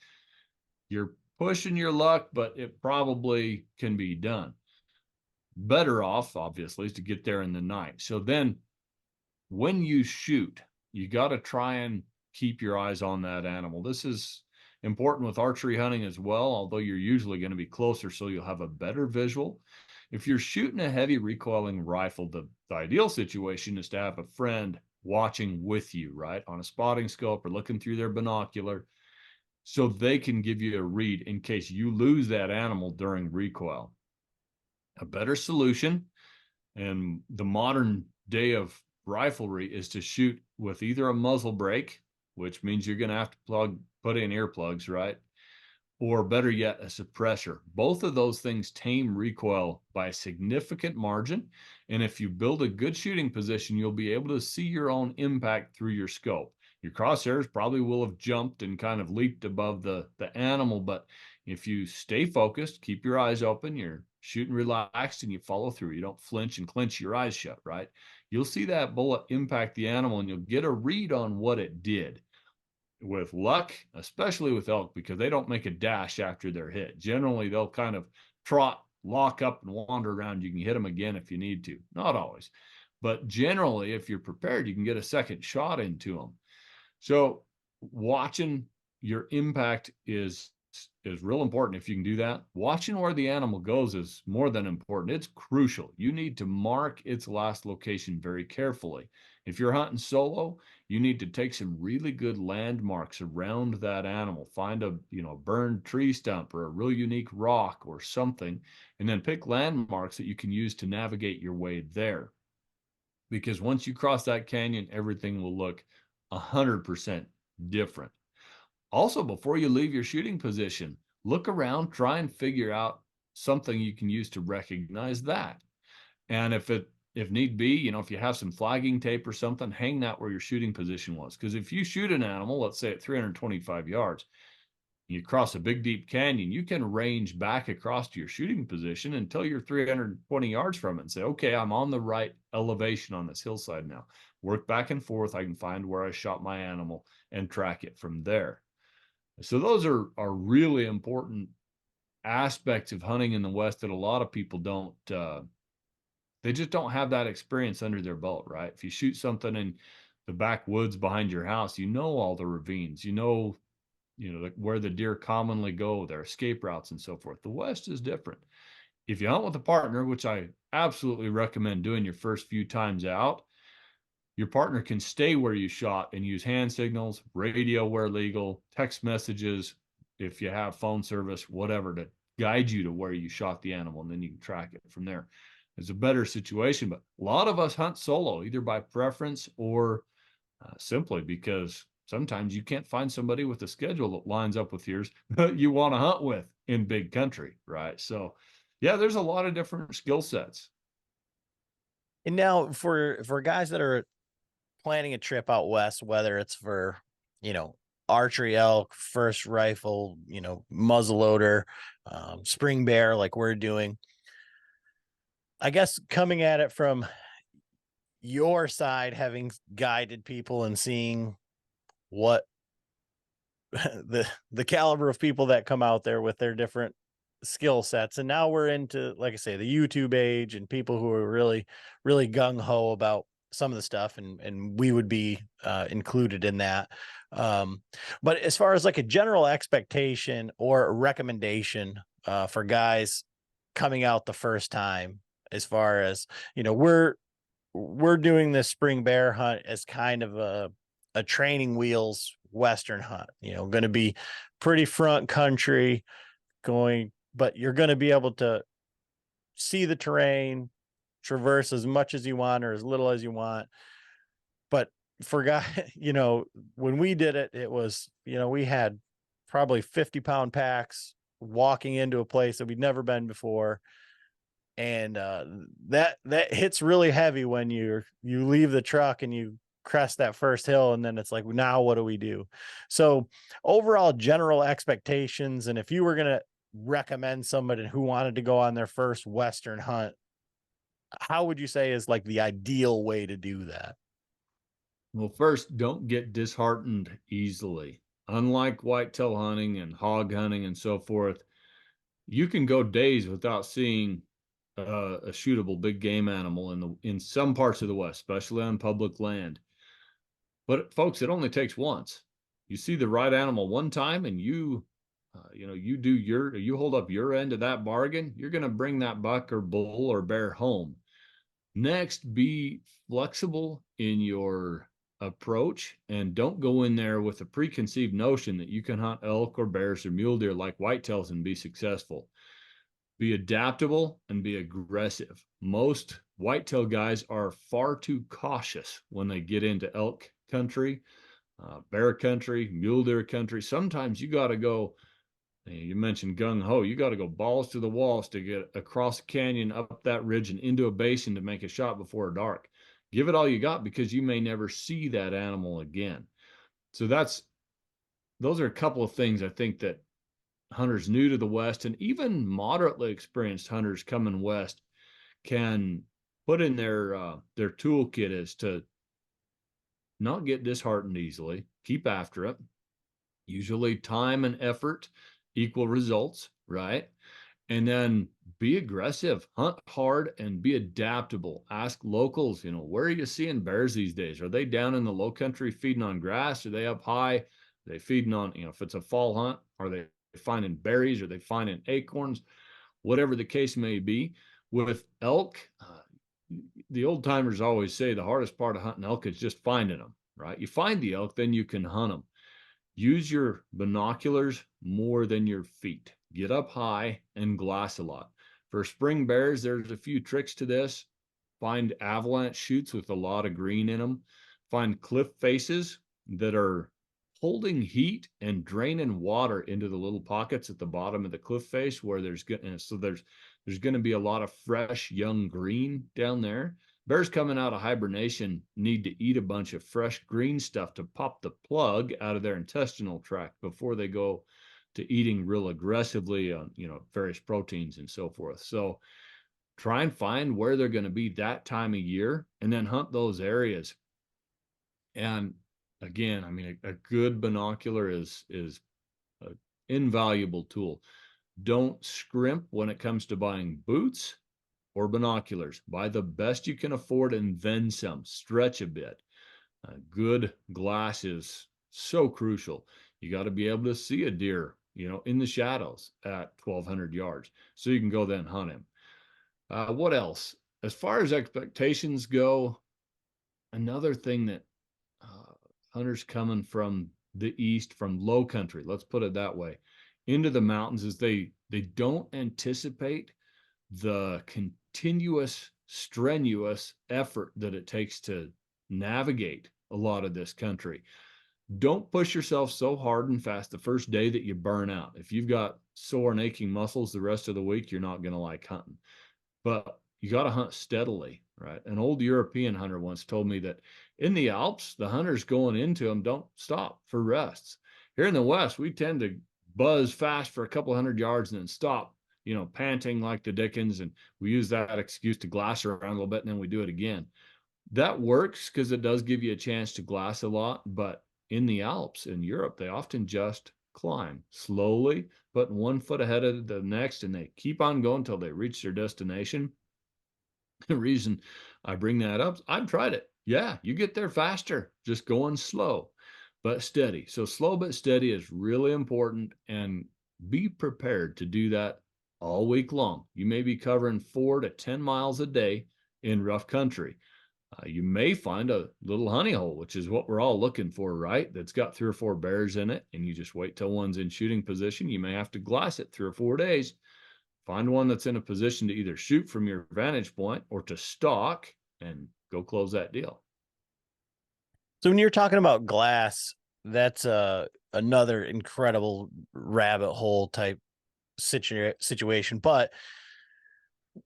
You're pushing your luck, but it probably can be done. Better off, obviously, is to get there in the night. So then when you shoot, you got to try and keep your eyes on that animal. This is important with archery hunting as well, although you're usually going to be closer, so you'll have a better visual. If you're shooting a heavy recoiling rifle, the ideal situation is to have a friend watching with you, right, on a spotting scope or looking through their binocular, so they can give you a read in case you lose that animal during recoil. A better solution, and the modern day of riflery, is to shoot with either a muzzle brake, which means you're going to have to put in earplugs, right? Or better yet, a suppressor. Both of those things tame recoil by a significant margin. And if you build a good shooting position, you'll be able to see your own impact through your scope. Your crosshairs probably will have jumped and kind of leaped above the animal, but if you stay focused, keep your eyes open, you're shooting relaxed and you follow through. You don't flinch and clench your eyes shut, right? You'll see that bullet impact the animal and you'll get a read on what it did. With luck, especially with elk, because they don't make a dash after they're hit. Generally, they'll kind of trot, lock up, and wander around. You can hit them again if you need to. Not always. But generally, if you're prepared, you can get a second shot into them. So watching your impact is real important if you can do that. Watching where the animal goes is more than important. It's crucial. You need to mark its last location very carefully. If you're hunting solo, you need to take some really good landmarks around that animal. Find a burned tree stump or a real unique rock or something, and then pick landmarks that you can use to navigate your way there. Because once you cross that canyon, everything will look 100% different. Also, before you leave your shooting position, look around, try and figure out something you can use to recognize that. And if need be, if you have some flagging tape or something, hang that where your shooting position was. Because if you shoot an animal, let's say at 325 yards, you cross a big deep canyon, you can range back across to your shooting position until you're 320 yards from it and say, okay, I'm on the right elevation on this hillside now. Work back and forth. I can find where I shot my animal and track it from there. So those are really important aspects of hunting in the West that a lot of people don't, they just don't have that experience under their belt, right? If you shoot something in the backwoods behind your house, you know all the ravines, where the deer commonly go, their escape routes and so forth. The West is different. If you hunt with a partner, which I absolutely recommend doing your first few times out, your partner can stay where you shot and use hand signals, radio where legal, text messages, if you have phone service, whatever, to guide you to where you shot the animal, and then you can track it from there. It's a better situation, but a lot of us hunt solo, either by preference or simply because sometimes you can't find somebody with a schedule that lines up with yours that you want to hunt with in big country, right? So, yeah, there's a lot of different skill sets. And now for guys that are planning a trip out west, whether it's for, you know, archery elk, first rifle, muzzleloader, spring bear, like we're doing, I guess coming at it from your side, having guided people and seeing what the caliber of people that come out there with their different skill sets. And now we're into, like I say, the YouTube age and people who are really, really gung-ho about some of the stuff, and we would be included in that. But as far as like a general expectation or a recommendation for guys coming out the first time, as far as, we're doing this spring bear hunt as kind of a training wheels Western hunt, going to be pretty front country going, but you're going to be able to see the terrain, traverse as much as you want or as little as you want. But for guy, when we did it, it was, we had probably 50-pound packs walking into a place that we'd never been before. And that hits really heavy when you leave the truck and you crest that first hill, and then it's like, now what do we do? So overall general expectations, and if you were going to recommend somebody who wanted to go on their first Western hunt, how would you say is like the ideal way to do that? Well, first, don't get disheartened easily. Unlike whitetail hunting and hog hunting and so forth, you can go days without seeing a shootable big game animal in some parts of the West, especially on public land. But folks, it only takes once. You see the right animal one time, and you hold up your end of that bargain. You're going to bring that buck or bull or bear home. Next, be flexible in your approach and don't go in there with a preconceived notion that you can hunt elk or bears or mule deer like whitetails and be successful. Be adaptable and be aggressive. Most whitetail guys are far too cautious when they get into elk country, bear country, mule deer country. Sometimes you got to go, you mentioned gung ho, you got to go balls to the walls to get across the canyon, up that ridge, and into a basin to make a shot before dark. Give it all you got, because you may never see that animal again. So those are a couple of things I think that hunters new to the West and even moderately experienced hunters coming west can put in their toolkit is to not get disheartened easily, keep after it. Usually time and effort equal results, right? And then be aggressive, hunt hard, and be adaptable. Ask locals, where are you seeing bears these days? Are they down in the low country feeding on grass? Are they up high? Are they feeding on, if it's a fall hunt, are they finding berries? Are they finding acorns? Whatever the case may be. With elk, the old timers always say the hardest part of hunting elk is just finding them, right? You find the elk, then you can hunt them. Use your binoculars more than your feet. Get up high and glass a lot. For spring bears, there's a few tricks to this. Find avalanche chutes with a lot of green in them. Find cliff faces that are holding heat and draining water into the little pockets at the bottom of the cliff face where there's going to be a lot of fresh young green down there. Bears coming out of hibernation need to eat a bunch of fresh green stuff to pop the plug out of their intestinal tract before they go to eating real aggressively on, various proteins and so forth. So try and find where they're going to be that time of year and then hunt those areas. And again, I mean, a good binocular is an invaluable tool. Don't scrimp when it comes to buying boots or binoculars. Buy the best you can afford and then some. Stretch a bit. Good glass is so crucial. You got to be able to see a deer, in the shadows at 1,200 yards, so you can go then hunt him. What else? As far as expectations go, another thing that hunters coming from the east, from low country, let's put it that way, into the mountains is they don't anticipate the continuous, strenuous effort that it takes to navigate a lot of this country. Don't push yourself so hard and fast the first day that you burn out. If you've got sore and aching muscles the rest of the week, you're not going to like hunting. But you got to hunt steadily, right? An old European hunter once told me that in the Alps, the hunters going into them don't stop for rests. Here in the West, we tend to buzz fast for a couple hundred yards and then stop, panting like the dickens. And we use that excuse to glass around a little bit and then we do it again. That works because it does give you a chance to glass a lot. But in the Alps, in Europe, they often just climb slowly, putting 1 foot ahead of the next, and they keep on going until they reach their destination. The reason I bring that up, I've tried it. Yeah, you get there faster, just going slow, but steady. So slow but steady is really important, and be prepared to do that all week long. You may be covering 4 to 10 miles a day in rough country. You may find a little honey hole, which is what we're all looking for, right? That's got 3 or 4 bears in it, and you just wait till one's in shooting position. You may have to glass it 3 or 4 days. Find one that's in a position to either shoot from your vantage point or to stalk and go close that deal. So when you're talking about glass, that's another incredible rabbit hole type situation. But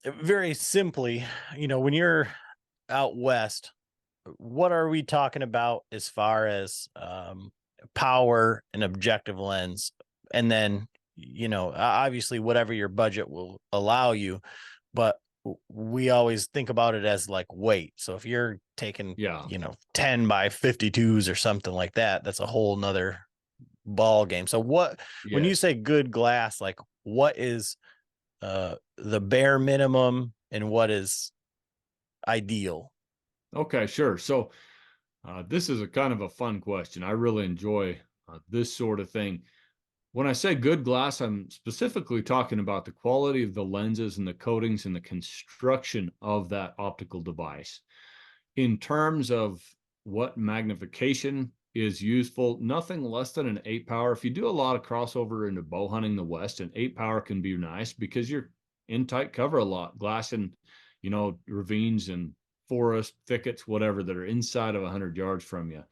very simply, when you're out west, what are we talking about as far as power and objective lens? And then, obviously whatever your budget will allow you, but we always think about it as like weight. So if you're taking, 10 by 52s or something like that, that's a whole nother ball game. So when you say good glass, like what is the bare minimum and what is ideal? Okay, sure. So this is a kind of a fun question. I really enjoy this sort of thing. When I say good glass, I'm specifically talking about the quality of the lenses and the coatings and the construction of that optical device. In terms of what magnification is useful, nothing less than an 8 power. If you do a lot of crossover into bow hunting the West, an 8 power can be nice because you're in tight cover a lot, glassing, ravines and forest, thickets, whatever, that are inside of 100 yards from you.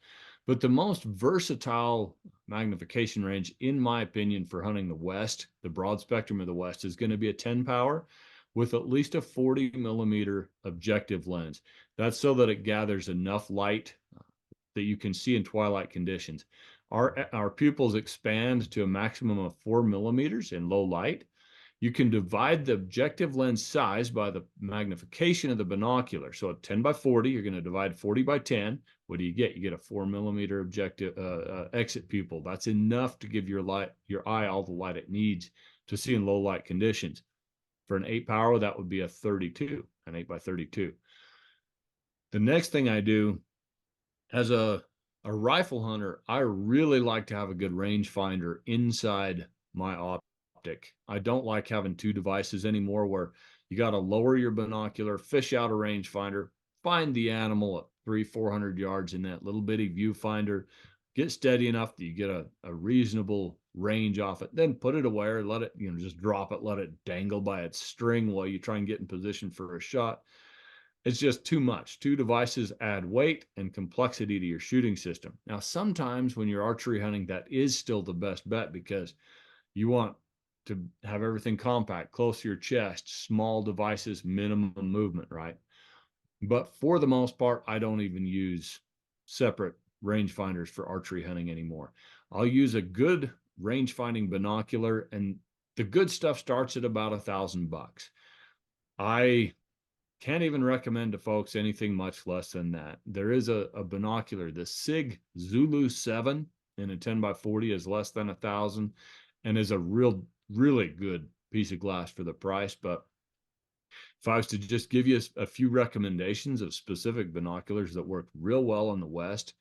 But the most versatile magnification range, in my opinion, for hunting the West, the broad spectrum of the West, is going to be a 10 power with at least a 40 millimeter objective lens. That's so that it gathers enough light that you can see in twilight conditions. Our pupils expand to a maximum of 4 millimeters in low light. You can divide the objective lens size by the magnification of the binocular. So at 10 by 40, you're going to divide 40 by 10. What do you get? You get a 4 millimeter objective exit pupil. That's enough to give your eye all the light it needs to see in low light conditions. For an 8 power, that would be a 32, an 8 by 32. The next thing I do as a rifle hunter, I really like to have a good rangefinder inside my optic. I don't like having two devices anymore where you got to lower your binocular, fish out a rangefinder, find the animal at 300-400 yards in that little bitty viewfinder, get steady enough that you get a reasonable range off it, then put it away or let it, just drop it, let it dangle by its string while you try and get in position for a shot. It's just too much. Two devices add weight and complexity to your shooting system. Now, sometimes when you're archery hunting, that is still the best bet because you want to have everything compact, close to your chest, small devices, minimum movement, right? But for the most part, I don't even use separate rangefinders for archery hunting anymore. I'll use a good range finding binocular, and the good stuff starts at about $1,000. I can't even recommend to folks anything much less than that. There is a binocular, the SIG Zulu 7 in a 10 by 40 is less than 1,000 and is a really good piece of glass for the price. But if I was to just give you a few recommendations of specific binoculars that work real well in the West,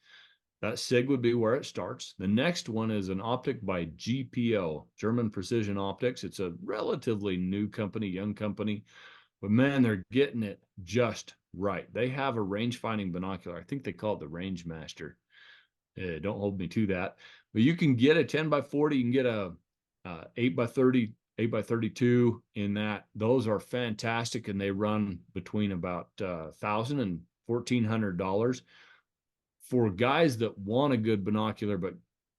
that SIG would be where it starts. The next one is an optic by GPO, German Precision Optics. It's a relatively new company, young company. But man, they're getting it just right. They have a range finding binocular. I think they call it the Range Master. Don't hold me to that. But you can get a 10 by 40. You can get a 8 by 30, 8 by 32 in that. Those are fantastic, and they run between about $1,000 and $1,400 for guys that want a good binocular. But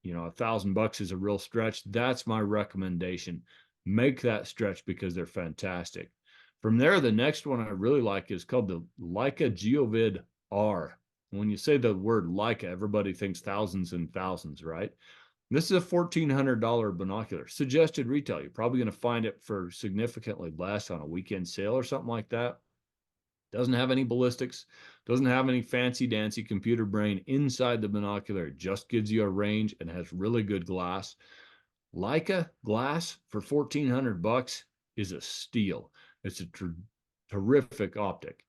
$1,000 is a real stretch. That's my recommendation. Make that stretch because they're fantastic. From there, the next one I really like is called the Leica Geovid R. When you say the word Leica, everybody thinks thousands and thousands, right? This is a $1,400 binocular. Suggested retail. You're probably going to find it for significantly less on a weekend sale or something like that. Doesn't have any ballistics, doesn't have any fancy dancy computer brain inside the binocular. It just gives you a range and has really good glass. Leica glass for $1,400 is a steal. It's a terrific optic.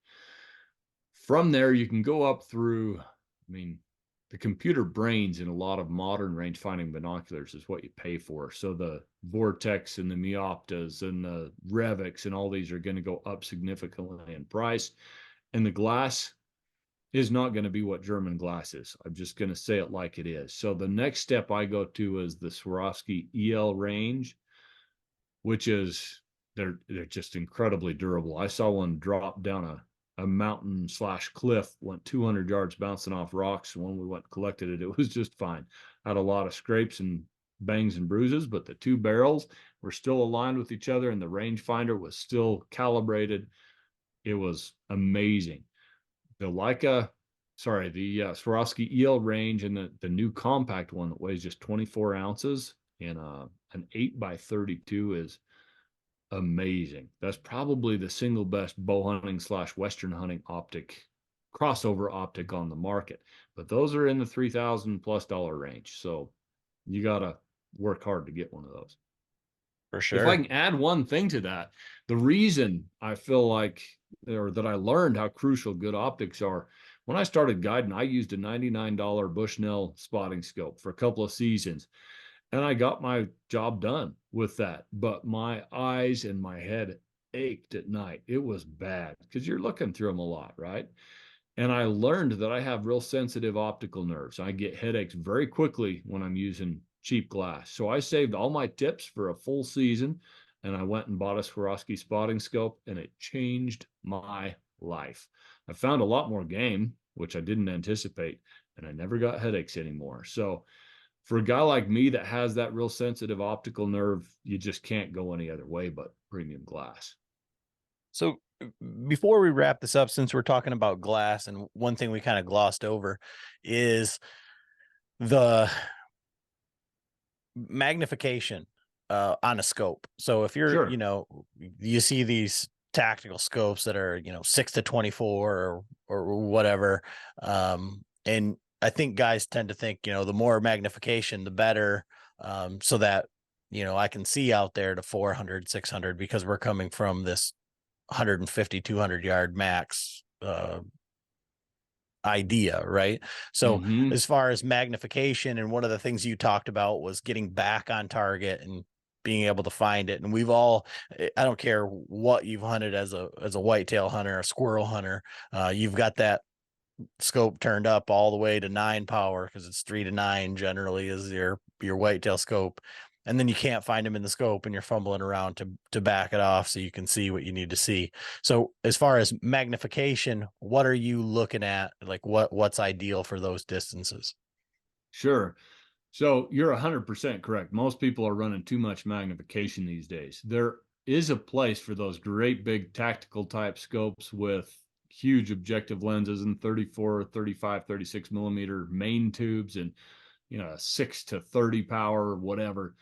From there, you can go up through, the computer brains in a lot of modern range finding binoculars is what you pay for. So the Vortex and the Meoptas and the Revics and all these are going to go up significantly in price. And the glass is not going to be what German glass is. I'm just going to say it like it is. So the next step I go to is the Swarovski EL range, which is they're just incredibly durable. I saw one drop down a mountain / cliff, went 200 yards bouncing off rocks. When we went and collected it, it was just fine. Had a lot of scrapes and bangs and bruises, but the two barrels were still aligned with each other and the rangefinder was still calibrated. It was amazing. The Swarovski EL range and the new compact one that weighs just 24 ounces in an 8 by 32 is amazing. That's probably the single best bow hunting / Western hunting optic, crossover optic on the market. But those are in the $3,000+ range. So you got to work hard to get one of those. For sure. If I can add one thing to that, the reason I feel like, or that I learned how crucial good optics are, when I started guiding, I used a $99 Bushnell spotting scope for a couple of seasons. And I got my job done with that. But my eyes and my head ached at night. It was bad because you're looking through them a lot, right? And I learned that I have real sensitive optical nerves. I get headaches very quickly when I'm using cheap glass. So I saved all my tips for a full season and I went and bought a Swarovski spotting scope and it changed my life. I found a lot more game, which I didn't anticipate, and I never got headaches anymore. So for a guy like me that has that real sensitive optical nerve, you just can't go any other way but premium glass. So before we wrap this up, since we're talking about glass, and one thing we kind of glossed over is the magnification on a scope. So if you're, Sure. you see these tactical scopes that are, 6 to 24 or whatever. And I think guys tend to think, the more magnification, the better. So that, I can see out there to 400, 600, because we're coming from this 150, 200 yard max idea, right? So Hmm. as far as magnification, and one of the things you talked about was getting back on target and being able to find it. And we've all, I don't care what you've hunted as a whitetail hunter, a squirrel hunter, you've got that scope turned up all the way to 9 power, because it's 3 to 9 generally is your whitetail scope. And then you can't find them in the scope, and you're fumbling around to back it off so you can see what you need to see. So as far as magnification, what are you looking at? Like what's ideal for those distances? Sure. So you're 100% correct. Most people are running too much magnification these days. There is a place for those great big tactical type scopes with huge objective lenses and 34, 35, 36 millimeter main tubes and, 6 to 30 power or whatever.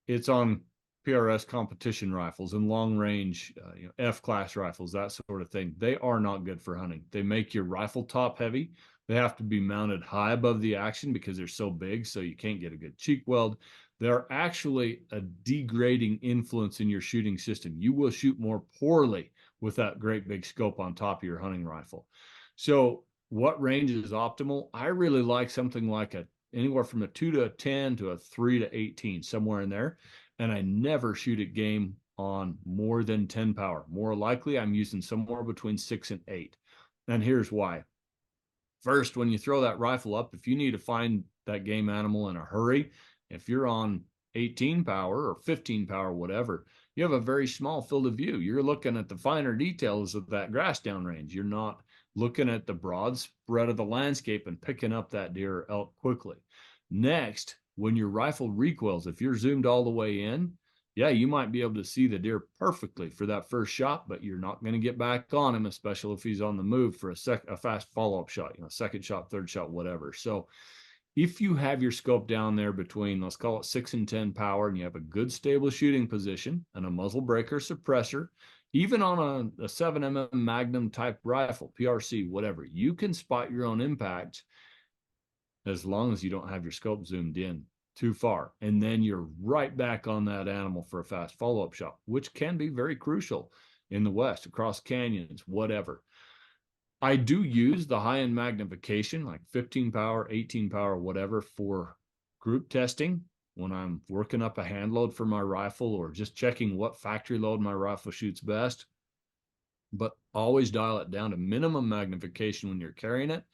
It's on PRS competition rifles and long range, F class rifles, that sort of thing. They are not good for hunting. They make your rifle top heavy. They have to be mounted high above the action because they're so big, so you can't get a good cheek weld. They're actually a degrading influence in your shooting system. You will shoot more poorly with that great big scope on top of your hunting rifle. So, what range is optimal? I really like something like anywhere from a 2 to a 10 to a 3 to 18, somewhere in there. And I never shoot at game on more than 10 power. More likely, I'm using somewhere between 6 and 8. And here's why. First, when you throw that rifle up, if you need to find that game animal in a hurry, if you're on 18 power or 15 power, whatever, you have a very small field of view. You're looking at the finer details of that grass downrange. You're not looking at the broad spread of the landscape and picking up that deer or elk quickly. Next, when your rifle recoils, if you're zoomed all the way in, yeah, you might be able to see the deer perfectly for that first shot, but you're not going to get back on him, especially if he's on the move for a fast follow-up shot, second shot, third shot, whatever. So if you have your scope down there between, let's call it 6 and 10 power, and you have a good stable shooting position and a muzzle breaker suppressor, even on a 7mm Magnum type rifle, PRC, whatever, you can spot your own impact as long as you don't have your scope zoomed in too far. And then you're right back on that animal for a fast follow-up shot, which can be very crucial in the West, across canyons, whatever. I do use the high-end magnification, like 15 power, 18 power, whatever, for group testing when I'm working up a hand load for my rifle or just checking what factory load my rifle shoots best. But always dial it down to minimum magnification when you're carrying it.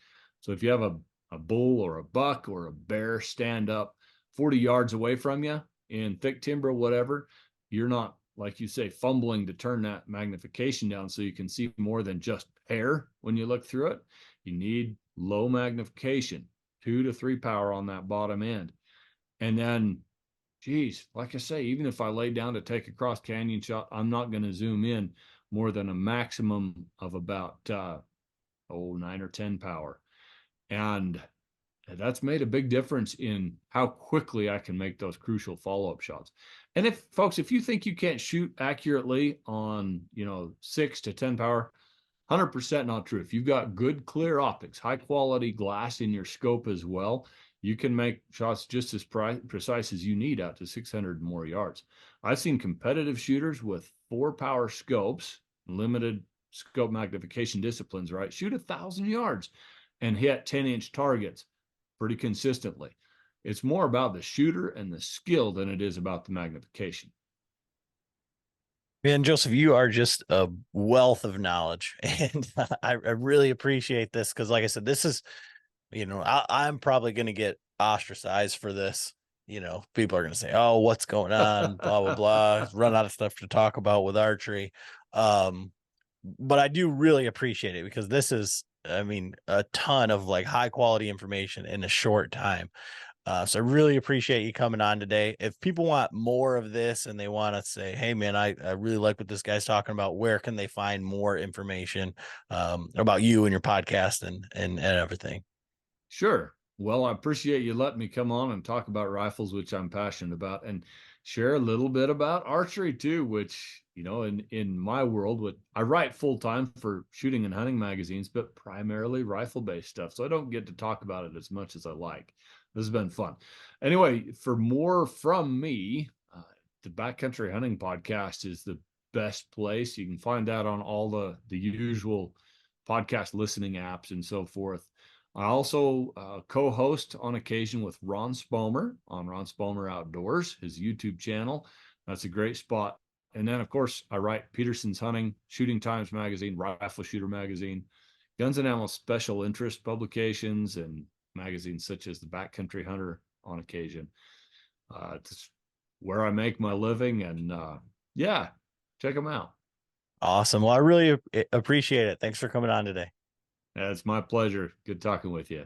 So if you have a bull or a buck or a bear stand up 40 yards away from you in thick timber, whatever, you're not, like you say, fumbling to turn that magnification down so you can see more than just hair when you look through it. You need low magnification, 2 to 3 power on that bottom end. And then, geez, like I say, even if I lay down to take a cross canyon shot, I'm not going to zoom in more than a maximum of about 9 or 10 power. And that's made a big difference in how quickly I can make those crucial follow-up shots. And if you think you can't shoot accurately on, 6 to 10 power, 100% not true. If you've got good clear optics, high quality glass in your scope as well, you can make shots just as precise as you need out to 600 more yards. I've seen competitive shooters with 4 power scopes, limited scope magnification disciplines, right? Shoot 1,000 yards and hit 10-inch targets pretty consistently. It's more about the shooter and the skill than it is about the magnification. Man, Joseph, you are just a wealth of knowledge, and I really appreciate this, because, like I said, this is, I'm probably going to get ostracized for this. People are going to say, "Oh, what's going on?" Blah blah blah. Run out of stuff to talk about with archery. But I do really appreciate it, because this is, I mean, a ton of like high quality information in a short time. So I really appreciate you coming on today. If people want more of this and they want to say, "Hey man, I really like what this guy's talking about," where can they find more information about you and your podcast and everything? Sure. Well, I appreciate you letting me come on and talk about rifles, which I'm passionate about, and share a little bit about archery too, which, in my world, what I write full time for shooting and hunting magazines, but primarily rifle-based stuff. So I don't get to talk about it as much as I like. This has been fun. Anyway, for more from me, the Backcountry Hunting Podcast is the best place. You can find that on all the usual podcast listening apps and so forth. I also co-host on occasion with Ron Spalmer on Ron Spalmer Outdoors, his YouTube channel. That's a great spot. And then, of course, I write Peterson's Hunting, Shooting Times Magazine, Rifle Shooter Magazine, Guns and Ammo special interest publications, and magazines such as the Backcountry Hunter on occasion. It's where I make my living, and yeah, check them out. Awesome. Well, I really appreciate it. Thanks for coming on today. It's my pleasure. Good talking with you.